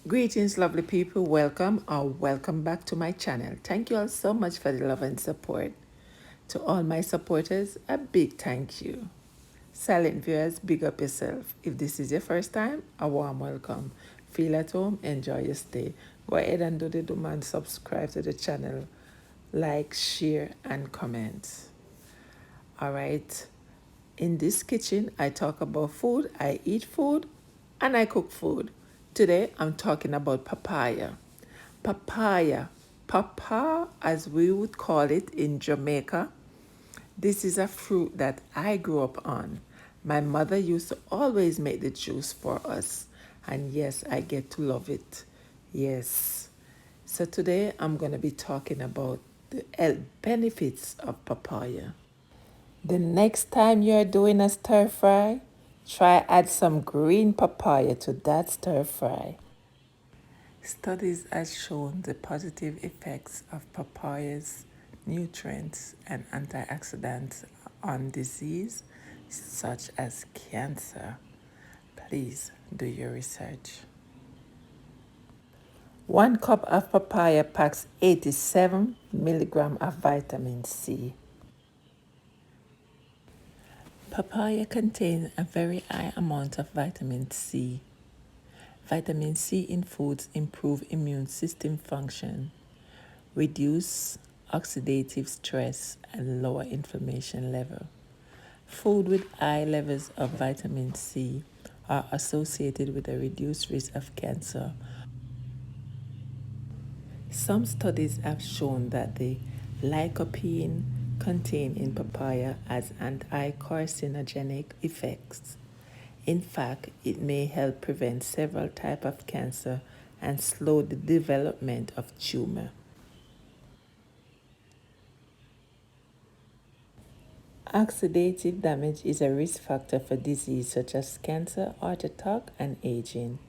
Greetings, lovely people. Welcome or welcome back to my channel. Thank you all so much for the love and support. To all my supporters, a big thank you. Silent viewers, big up yourself. If this is your first time, a warm welcome. Feel at home, enjoy your stay. Go ahead and do the demand, subscribe to the channel, like, share, and comment. All right. In this kitchen, I talk about food, I eat food, and I cook food. Today, I'm talking about papaya. Papaya, papa as we would call it in Jamaica. This is a fruit that I grew up on. My mother used to always make the juice for us. And yes, I get to love it. Yes. So today, I'm going to be talking about the health benefits of papaya. The next time you're doing a stir fry, try add some green papaya to that stir fry. Studies have shown the positive effects of papaya's nutrients and antioxidants on disease such as cancer. Please do your research. 1 cup of papaya packs 87 milligrams of vitamin C. Papaya contains a very high amount of vitamin C. Vitamin C in foods improve immune system function, reduce oxidative stress, and lower inflammation level. Food with high levels of vitamin C are associated with a reduced risk of cancer. Some studies have shown that the lycopene contained in papaya has anti-carcinogenic effects. In fact, it may help prevent several types of cancer and slow the development of tumor. Oxidative damage is a risk factor for disease such as cancer, heart attack, and aging.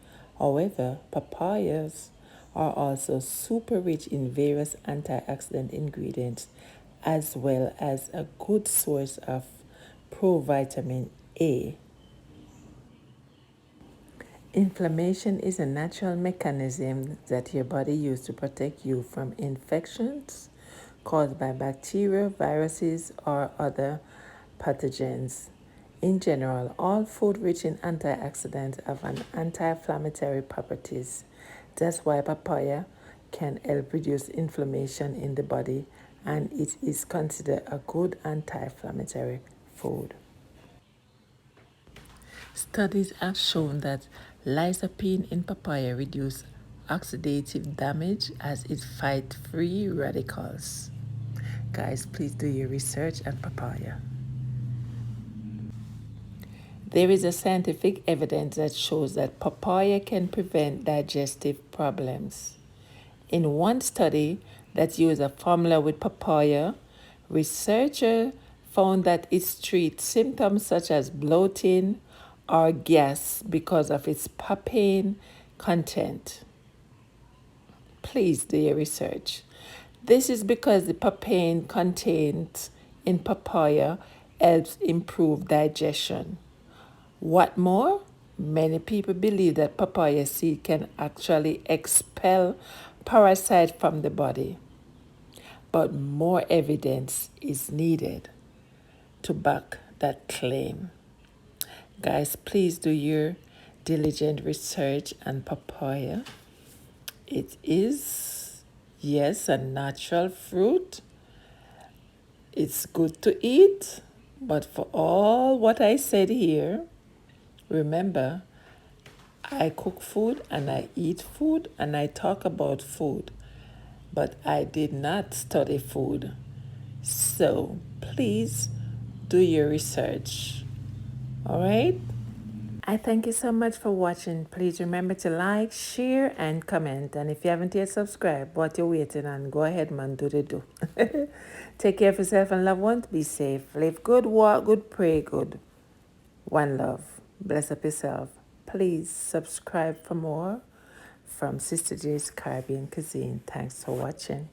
However, papayas are also super rich in various antioxidant ingredients as well as a good source of provitamin A. Inflammation is a natural mechanism that your body uses to protect you from infections caused by bacteria, viruses, or other pathogens. In general, all food rich in antioxidants have an anti-inflammatory properties. That's why papaya can help reduce inflammation in the body, and it is considered a good anti-inflammatory food. Studies have shown that lycopene in papaya reduces oxidative damage as it fights free radicals. Guys, please do your research on papaya. There is a scientific evidence that shows that papaya can prevent digestive problems. In one study that used a formula with papaya, researchers found that it treats symptoms such as bloating or gas because of its papain content. Please do your research. This is because the papain content in papaya helps improve digestion. What more? Many people believe that papaya seed can actually expel parasites from the body. But more evidence is needed to back that claim. Guys, please do your diligent research on papaya. It is, yes, a natural fruit. It's good to eat, but for all what I said here, remember, I cook food and I eat food and I talk about food, but I did not study food. So please do your research. All right? I thank you so much for watching. Please remember to like, share, and comment. And if you haven't yet subscribed, what you're waiting on, go ahead, man, do the do. Take care of yourself and loved ones. Be safe. Live good, walk good, pray good. One love. Bless up yourself. Please subscribe for more from Sister J's Caribbean Cuisine. Thanks for watching.